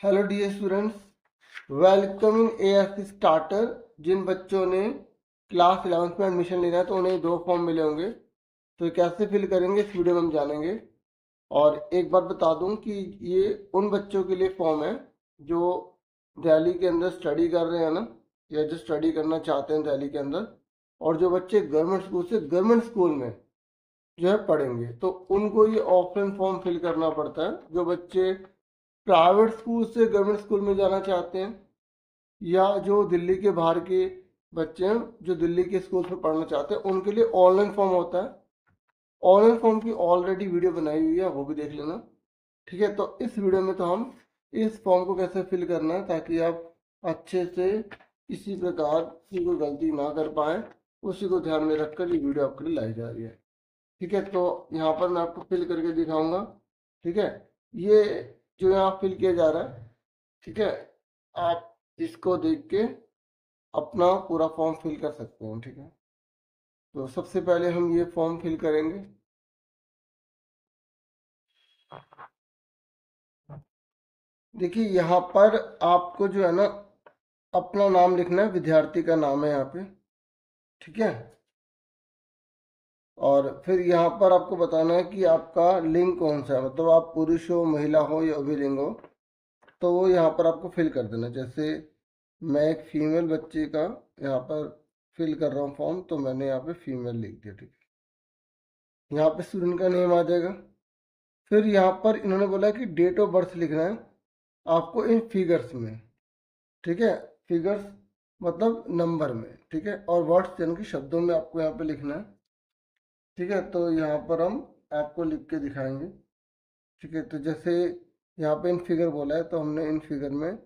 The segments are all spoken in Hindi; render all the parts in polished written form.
Hello dear students, welcoming ASC starter. जिन बच्चों ने क्लास 11th में एडमिशन लेना है तो उन्हें दो फॉर्म मिले होंगे। तो ये कैसे फिल करेंगे इस वीडियो में हम जानेंगे। और एक बात बता दूं कि ये उन बच्चों के लिए फॉर्म है जो दिल्ली के अंदर स्टडी कर रहे हैं ना, या जो स्टडी करना चाहते हैं दिल्ली के अंदर, और जो बच्चे गवर्नमेंट स्कूल से गवर्नमेंट स्कूल में जो है पढ़ेंगे तो उनको ये ऑफलाइन फॉर्म फिल करना पड़ता है। जो बच्चे प्राइवेट स्कूल से गवर्नमेंट स्कूल में जाना चाहते हैं, या जो दिल्ली के बाहर के बच्चे हैं जो दिल्ली के स्कूल में पढ़ना चाहते हैं, उनके लिए ऑनलाइन फॉर्म होता है। ऑनलाइन फॉर्म की ऑलरेडी वीडियो बनाई हुई है, वो भी देख लेना। ठीक है, तो इस वीडियो में तो हम इस फॉर्म को कैसे फिल करना है ताकि आप अच्छे से किसी प्रकार की कोई गलती ना कर पाए, उसी को ध्यान में रखकर ये वीडियो आपके लिए लाई जा रही है। ठीक है, तो यहाँ पर मैं आपको फिल करके दिखाऊंगा। ठीक है, ये जो यहाँ फिल किया जा रहा है, ठीक है, आप इसको देख के अपना पूरा फॉर्म फिल कर सकते हैं। ठीक है, तो सबसे पहले हम ये फॉर्म फिल करेंगे। देखिए यहाँ पर आपको जो है ना अपना नाम लिखना है, विद्यार्थी का नाम है यहाँ पे। ठीक है, और फिर यहाँ पर आपको बताना है कि आपका लिंग कौन सा है, मतलब आप पुरुष हो, महिला हो या अभिलिंग हो। तो वो यहाँ पर आपको फिल कर देना। जैसे मैं एक फीमेल बच्चे का यहाँ पर फिल कर रहा हूँ फॉर्म, तो मैंने यहाँ पे फीमेल लिख दिया। ठीक है, यहाँ पे स्टूडेंट का नेम आ जाएगा। फिर यहाँ पर इन्होंने बोला कि डेट ऑफ बर्थ लिखना है आपको इन फिगर्स में। ठीक है, फिगर्स मतलब नंबर में। ठीक है, और वर्ड्स यानी कि शब्दों में आपको यहाँ पे लिखना है। ठीक है, तो यहाँ पर हम आपको लिख के दिखाएंगे। ठीक है, तो जैसे यहाँ पे इन फिगर बोला है तो हमने इन फिगर में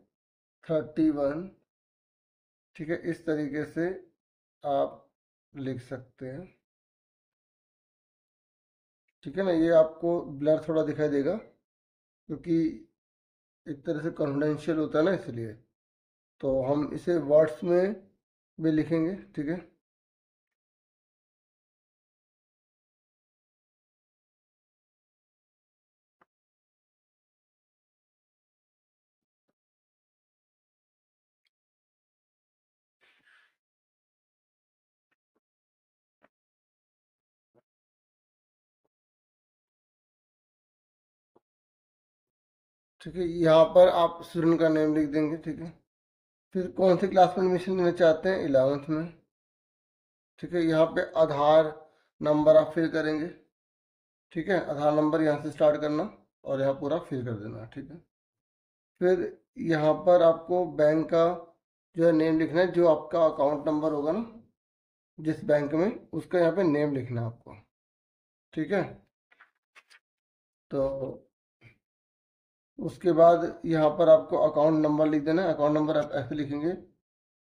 31। ठीक है, इस तरीके से आप लिख सकते हैं। ठीक है ना, ये आपको ब्लर थोड़ा दिखाई देगा क्योंकि एक तरह से कॉन्फिडेंशियल होता है ना, इसलिए। तो हम इसे वर्ड्स में भी लिखेंगे। ठीक है, ठीक है, यहाँ पर आप स्टूडेंट का नेम लिख देंगे। ठीक है, फिर कौन सी क्लास में एडमिशन लेना चाहते हैं, 11th में। ठीक है, यहाँ पे आधार नंबर आप फिल करेंगे। ठीक है, आधार नंबर यहाँ से स्टार्ट करना और यहाँ पूरा फिल कर देना। ठीक है, फिर यहाँ पर आपको बैंक का जो है नेम लिखना है, जो आपका अकाउंट नंबर होगा ना जिस बैंक में, उसका यहाँ पे नेम लिखना है आपको। ठीक है, तो उसके बाद यहाँ पर आपको अकाउंट नंबर लिख देना है। अकाउंट नंबर आप ऐसे लिखेंगे,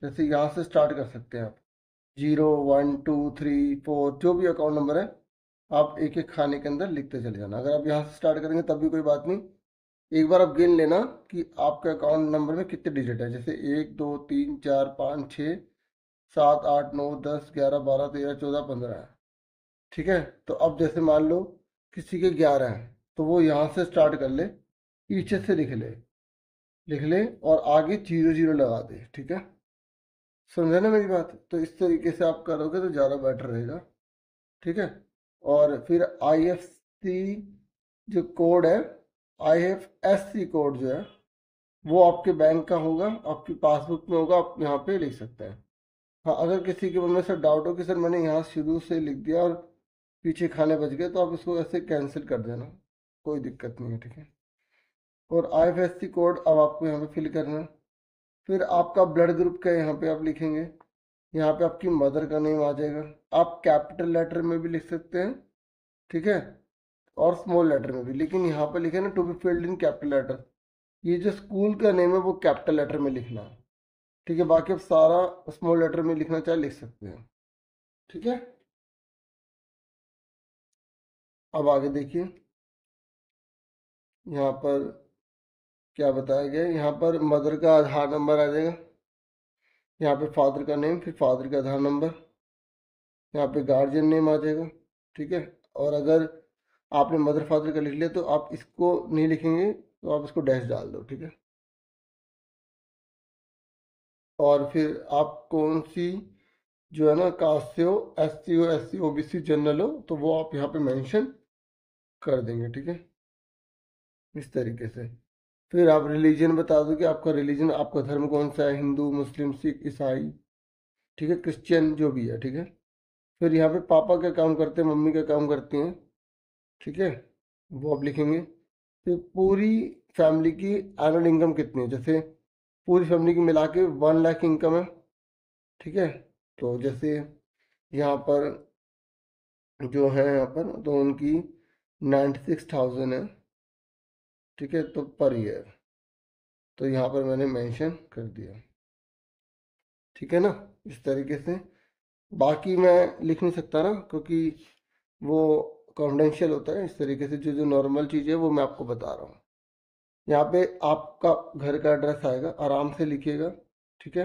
जैसे यहाँ से स्टार्ट कर सकते हैं आप, 0 1 2 3 4, जो भी अकाउंट नंबर है आप एक एक खाने के अंदर लिखते चले जाना। अगर आप यहाँ से स्टार्ट करेंगे तब भी कोई बात नहीं, एक बार आप गिन लेना कि आपके अकाउंट नंबर में कितने डिजिट है। जैसे 1 2 3 4 5 6 7 8 9 10 11 12 13 14 15 है। ठीक है, तो अब जैसे मान लो किसी के 11 हैं तो वो यहाँ से स्टार्ट कर ले, पीछे से लिख ले और आगे 0 0 लगा दे। ठीक है, समझे ना मेरी बात। तो इस तरीके से आप करोगे तो ज़्यादा बेटर रहेगा। ठीक है, और फिर IFC जो कोड है, IFSC कोड जो है वो आपके बैंक का होगा, आपकी पासबुक में होगा, आप यहाँ पे लिख सकते हैं। हाँ, अगर किसी के मन में सर डाउट हो कि सर मैंने यहाँ शुरू से लिख दिया और पीछे खाने बच गए, तो आप इसको ऐसे कैंसिल कर देना, कोई दिक्कत नहीं है। ठीक है, और IFSC कोड अब आपको यहाँ पे फिल करना है। फिर आपका ब्लड ग्रुप का यहाँ पे आप लिखेंगे। यहाँ पे आपकी मदर का नेम आ जाएगा। आप कैपिटल लेटर में भी लिख सकते हैं। ठीक है, और स्मॉल लेटर में भी, लेकिन यहाँ पे लिखे ना to be filled in capital letter. ये जो स्कूल का नेम है वो कैपिटल लेटर में लिखना है। ठीक है, बाकी आप सारा स्मॉल लेटर में लिखना चाहे लिख सकते हैं। ठीक है, अब आगे देखिए यहाँ पर क्या बताया गया है। यहाँ पर मदर का आधार नंबर आ जाएगा, यहाँ पे फादर का नेम, फिर फादर का आधार नंबर, यहाँ पे गार्जियन नेम आ जाएगा। ठीक है, और अगर आपने मदर फादर का लिख लिया तो आप इसको नहीं लिखेंगे, तो आप इसको डैश डाल दो। ठीक है, और फिर आप कौन सी जो है ना कास्ट से हो, SC हो, OBC जनरल हो, तो वो आप यहाँ पे मेंशन कर देंगे। ठीक है, इस तरीके से। फिर आप रिलीजन बता दो कि आपका रिलीजन, आपका धर्म कौन सा है, हिंदू, मुस्लिम, सिख, ईसाई, ठीक है, क्रिश्चियन, जो भी है। ठीक है, फिर यहाँ पे पापा क्या काम करते हैं, मम्मी क्या काम करती हैं, ठीक है, वो आप लिखेंगे। फिर पूरी फैमिली की एनुअल इनकम कितनी है, जैसे पूरी फैमिली की मिला के 1 लाख इनकम है। ठीक है, तो जैसे यहाँ पर जो है, यहाँ पर तो उनकी 96,000 है। ठीक है, तो पर ईयर, तो यहाँ पर मैंने मेंशन कर दिया। ठीक है ना, इस तरीके से। बाकी मैं लिख नहीं सकता ना, क्योंकि वो कॉन्फिडेंशियल होता है। इस तरीके से जो जो नॉर्मल चीज़ है वो मैं आपको बता रहा हूँ। यहाँ पे आपका घर का एड्रेस आएगा, आराम से लिखिएगा। ठीक है,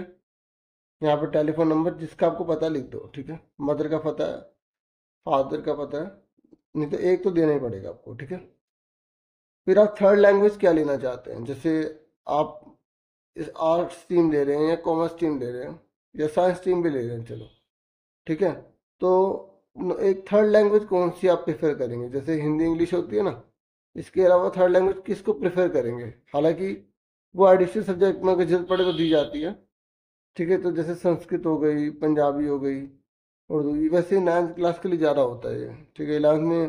यहाँ पे टेलीफोन नंबर जिसका आपको पता लिख दो। ठीक है, मदर का पता है, फादर का पता है, नहीं तो एक तो देना ही पड़ेगा आपको। ठीक है, फिर आप थर्ड लैंग्वेज क्या लेना चाहते हैं, जैसे आप इस आर्ट स्ट्रीम ले रहे हैं या कॉमर्स स्ट्रीम ले रहे हैं या साइंस स्ट्रीम भी ले रहे हैं, चलो ठीक है। तो एक थर्ड लैंग्वेज कौन सी आप प्रेफर करेंगे, जैसे हिंदी इंग्लिश होती है ना, इसके अलावा थर्ड लैंग्वेज किसको प्रेफर करेंगे। हालांकि वो एडिशनल सब्जेक्ट में अगर जरूरत पड़े तो दी जाती है। ठीक है, तो जैसे संस्कृत हो गई, पंजाबी हो गई, उर्दू, वैसे 9th क्लास के लिए ज़्यादा होता है ये। ठीक है, 11th में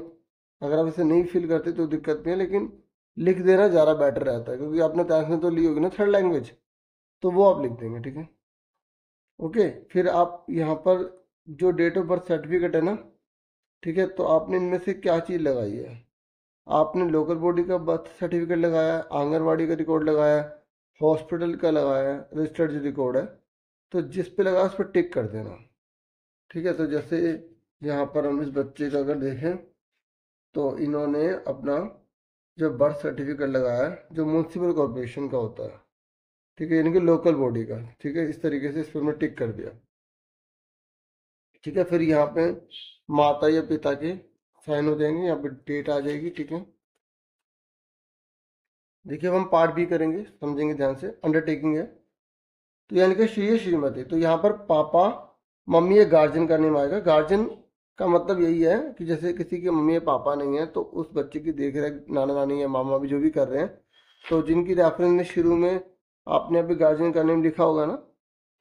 अगर आप इसे नहीं फील करते तो दिक्कत नहीं है, लेकिन लिख देना ज़्यादा बेटर रहता है, क्योंकि आपने 10th में तो ली होगी ना थर्ड लैंग्वेज, तो वो आप लिख देंगे। ठीक है, ओके। फिर आप यहाँ पर जो डेट ऑफ बर्थ सर्टिफिकेट है ना, ठीक है, तो आपने इनमें से क्या चीज़ लगाई है, आपने लोकल बॉडी का बर्थ सर्टिफिकेट लगाया है, आंगनवाड़ी का रिकॉर्ड लगाया है, हॉस्पिटल का लगाया है, रजिस्टर्ड जो रिकॉर्ड है, तो जिस पे लगा उस पर टिक कर देना। ठीक है, तो जैसे यहाँ पर हम इस बच्चे का अगर देखें, तो इन्होंने अपना जो बर्थ सर्टिफिकेट लगाया है जो म्यूनसिपल कॉरपोरेशन का होता है, ठीक है, यानी कि लोकल बॉडी का। ठीक है, इस तरीके से इस पर मैं टिक कर दिया। ठीक है, फिर यहाँ पे माता या पिता के साइन हो जाएंगे, यहाँ पे डेट आ जाएगी। ठीक है, देखिए अब हम पार्ट बी करेंगे, समझेंगे ध्यान से, अंडरटेकिंग है। तो यानी कि श्री श्रीमती, तो यहाँ पर पापा मम्मी या गार्जियन का नेम आएगा। गार्जियन का मतलब यही है कि जैसे किसी के मम्मी या पापा नहीं है, तो उस बच्चे की देख रेख नाना नानी या मामा भी जो भी कर रहे हैं, तो जिनकी रेफरेंस में शुरू में आपने अभी गार्जियन का नेम लिखा होगा ना,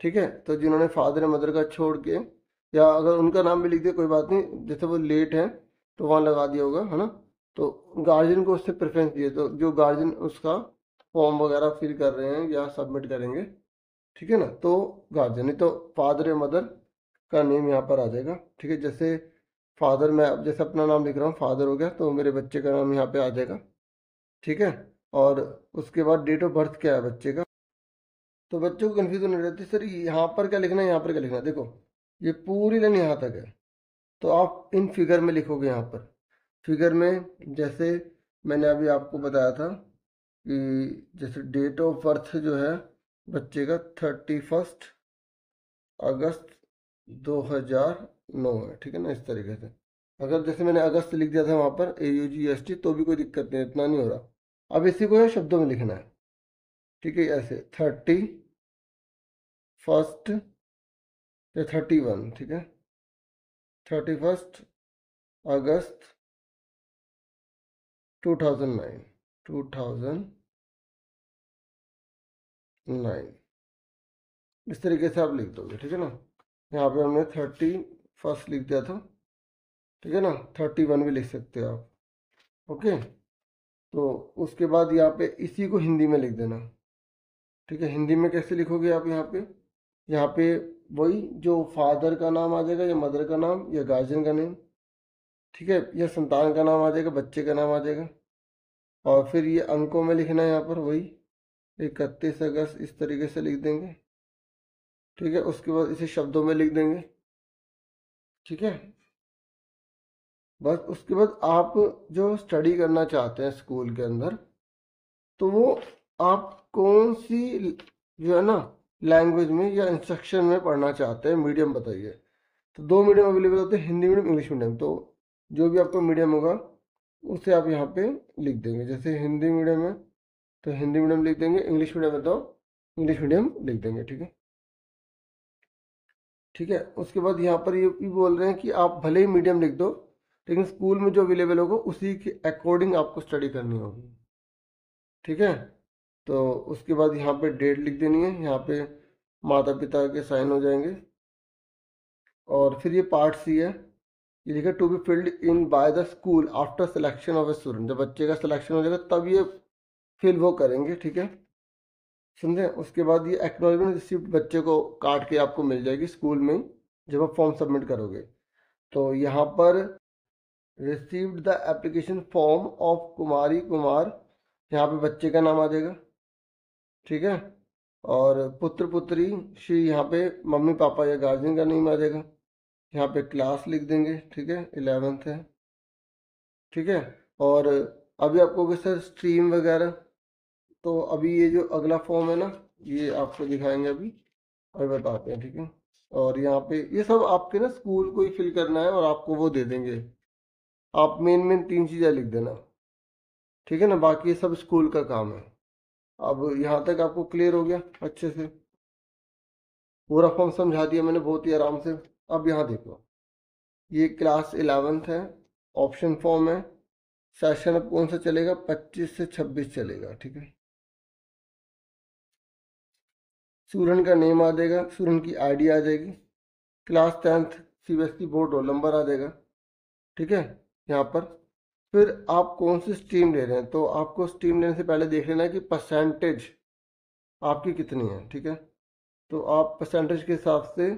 ठीक है, तो जिन्होंने फादर या मदर का छोड़ के, या अगर उनका नाम भी लिख दिया कोई बात नहीं, जैसे वो लेट है तो वहाँ लगा दिया होगा, है ना। तो गार्जियन को उससे प्रेफरेंस दिए, तो जो गार्जियन उसका फॉर्म वगैरह फिल कर रहे हैं या सबमिट करेंगे, ठीक है ना, तो गार्जियन, नहीं तो फादर या मदर का नेम यहाँ पर आ जाएगा। ठीक है, जैसे फादर, मैं अब जैसे अपना नाम लिख रहा हूँ, फादर हो गया, तो मेरे बच्चे का नाम यहाँ पे आ जाएगा। ठीक है, और उसके बाद डेट ऑफ बर्थ क्या है बच्चे का। तो बच्चों को कन्फ्यूजन नहीं रहती, सर यहाँ पर क्या लिखना है, यहाँ पर क्या लिखना है। देखो ये पूरी लाइन यहाँ तक है, तो आप इन फिगर में लिखोगे। यहाँ पर फिगर में जैसे मैंने अभी आपको बताया था कि जैसे डेट ऑफ बर्थ जो है बच्चे का 31 अगस्त 2009 है। ठीक है ना, इस तरीके से। अगर जैसे मैंने अगस्त लिख दिया था वहाँ पर AUGST, तो भी कोई दिक्कत नहीं, इतना नहीं हो रहा। अब इसी को है शब्दों में लिखना है। ठीक है, ऐसे 31 या 31, ठीक है, 31 अगस्त 2009, 2009, इस तरीके से आप लिख दोगे। ठीक है ना, यहाँ पे हमने 31 लिख दिया था, ठीक है ना, 31 भी लिख सकते हो आप। ओके, तो उसके बाद यहाँ पे इसी को हिंदी में लिख देना। ठीक है, हिंदी में कैसे लिखोगे आप, यहाँ पे वही जो फादर का नाम आ जाएगा या मदर का नाम या गार्जियन का नेम, ठीक है, या संतान का नाम आ जाएगा, बच्चे का नाम आ जाएगा, और फिर ये अंकों में लिखना है यहाँ पर वही 31 अगस्त, इस तरीके से लिख देंगे। ठीक है, उसके बाद इसे शब्दों में लिख देंगे। ठीक है, बस उसके बाद आप जो स्टडी करना चाहते हैं स्कूल के अंदर, तो वो आप कौन सी जो है ना लैंग्वेज में या इंस्ट्रक्शन में पढ़ना चाहते हैं, मीडियम बताइए। तो 2 मीडियम अवेलेबल होते हैं, हिंदी मीडियम, इंग्लिश मीडियम। तो जो भी आपका मीडियम होगा उसे आप यहाँ पे लिख देंगे। जैसे हिंदी मीडियम है तो हिंदी मीडियम लिख देंगे, इंग्लिश मीडियम है तो इंग्लिश मीडियम लिख देंगे। ठीक है, ठीक है। उसके बाद यहाँ पर ये भी बोल रहे हैं कि आप भले ही मीडियम लिख दो, लेकिन स्कूल में जो अवेलेबल होगा उसी के अकॉर्डिंग आपको स्टडी करनी होगी। ठीक है। तो उसके बाद यहाँ पे डेट लिख देनी है, यहाँ पे माता पिता के साइन हो जाएंगे। और फिर ये पार्ट सी है, ये लिखा to be filled in by the school after selection of a student. जब बच्चे का सिलेक्शन हो जाएगा तब ये फिल वो करेंगे। ठीक है, समझे। उसके बाद ये एक्नॉलेजमेंट रिसिप्ट बच्चे को काट के आपको मिल जाएगी स्कूल में ही, जब आप फॉर्म सबमिट करोगे। तो यहाँ पर received the application form of Kumari Kumar, यहाँ पे बच्चे का नाम आ जाएगा। ठीक है। और पुत्र पुत्री श्री, यहाँ पे मम्मी पापा या गार्जियन का नेम आ जाएगा। यहाँ पे क्लास लिख देंगे। ठीक है, 11th है। ठीक है। और अभी आपको सर स्ट्रीम वगैरह, तो अभी ये जो अगला फॉर्म है ना, ये आपको दिखाएंगे अभी बताते हैं। ठीक है। और यहाँ पे ये सब आपके ना स्कूल को ही फिल करना है और आपको वो दे देंगे। आप मेन मेन 3 चीज़ें लिख देना। ठीक है ना, बाकी ये सब स्कूल का काम है। अब यहाँ तक आपको क्लियर हो गया अच्छे से, पूरा फॉर्म समझा दिया मैंने बहुत ही आराम से। अब यहाँ देखो, ये क्लास 11th है, ऑप्शन फॉर्म है। सेशन अब कौन सा चलेगा, 25 से 26 चलेगा। ठीक है। स्टूडेंट का नेम आ जाएगा, स्टूडेंट की आईडी आ जाएगी, class 10th CBSE board roll number आ जाएगा। ठीक है। यहाँ पर फिर आप कौन सी स्ट्रीम ले रहे हैं, तो आपको स्ट्रीम लेने से पहले देख लेना है कि परसेंटेज आपकी कितनी है। ठीक है। तो आप परसेंटेज के हिसाब से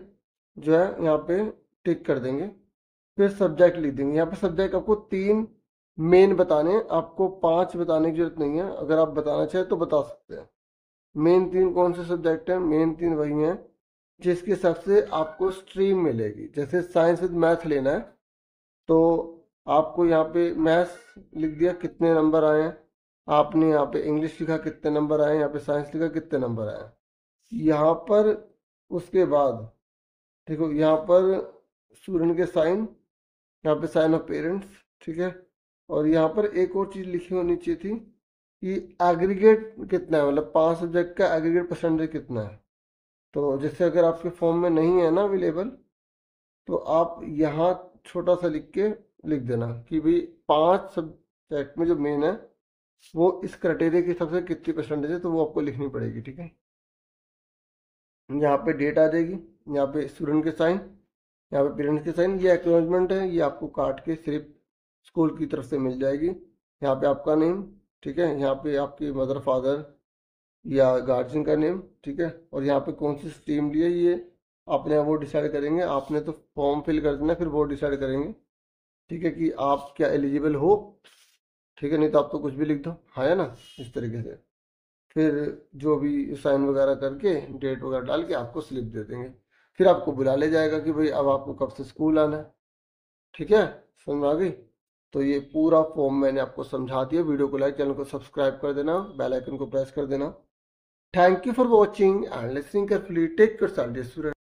जो है यहाँ पे टिक कर देंगे। फिर सब्जेक्ट लिख देंगे। यहाँ पे सब्जेक्ट आपको 3 मेन बताने हैं, आपको 5 बताने की जरूरत नहीं है। अगर आप बताना चाहें तो बता सकते हैं। मेन 3 कौन से सब्जेक्ट हैं, मेन 3 वही हैं जिसके हिसाब से आपको स्ट्रीम मिलेगी। जैसे साइंस विद मैथ लेना है तो आपको यहाँ पे मैथ्स लिख दिया, कितने नंबर आए हैं। आपने यहाँ पे इंग्लिश लिखा, कितने नंबर आए। यहाँ पे साइंस लिखा, कितने नंबर आए। यहाँ पर उसके बाद देखो, यहाँ पर स्टूडेंट के साइन, यहाँ पे साइन ऑफ पेरेंट्स। ठीक है। और यहाँ पर एक और चीज़ लिखी होनी चाहिए थी कि एग्रीगेट कितना है, मतलब 5 सब्जेक्ट का एग्रीगेट परसेंटेज कितना है। तो जैसे अगर आपके फॉर्म में नहीं है ना अवेलेबल, तो आप यहाँ छोटा सा लिख के लिख देना कि भाई 5 सब्जेक्ट में जो मेन है वो इस क्राइटेरिया के हिसाब से कितनी परसेंटेज है, तो वो आपको लिखनी पड़ेगी। ठीक है। यहाँ पे डेट आ जाएगी, यहाँ पे स्टूडेंट के साइन, यहाँ पे पेरेंट्स के साइन। ये एक्नॉलेजमेंट है, ये आपको काट के सिर्फ स्कूल की तरफ से मिल जाएगी। यहाँ पे आपका नेम। ठीक है। यहाँ पे आपके मदर फादर या गार्जियन का नेम। ठीक है। और यहाँ पे कौन सी स्ट्रीम ली है ये अपने वो डिसाइड करेंगे। आपने तो फॉर्म फिल कर देना, फिर वो डिसाइड करेंगे। ठीक है, कि आप क्या एलिजिबल हो। ठीक है, नहीं तो आप तो कुछ भी लिख दो, है ना, इस तरीके से। फिर जो भी साइन वगैरह करके डेट वगैरह डाल के आपको स्लिप दे देंगे। फिर आपको बुला ले जाएगा कि भाई अब आपको कब से स्कूल आना है। ठीक है, समझ में आ गई। तो ये पूरा फॉर्म मैंने आपको समझा दिया। वीडियो को लाइक, चैनल को सब्सक्राइब कर देना, बेल आइकन को प्रेस कर देना। Thank you for watching and listening carefully. Take care student.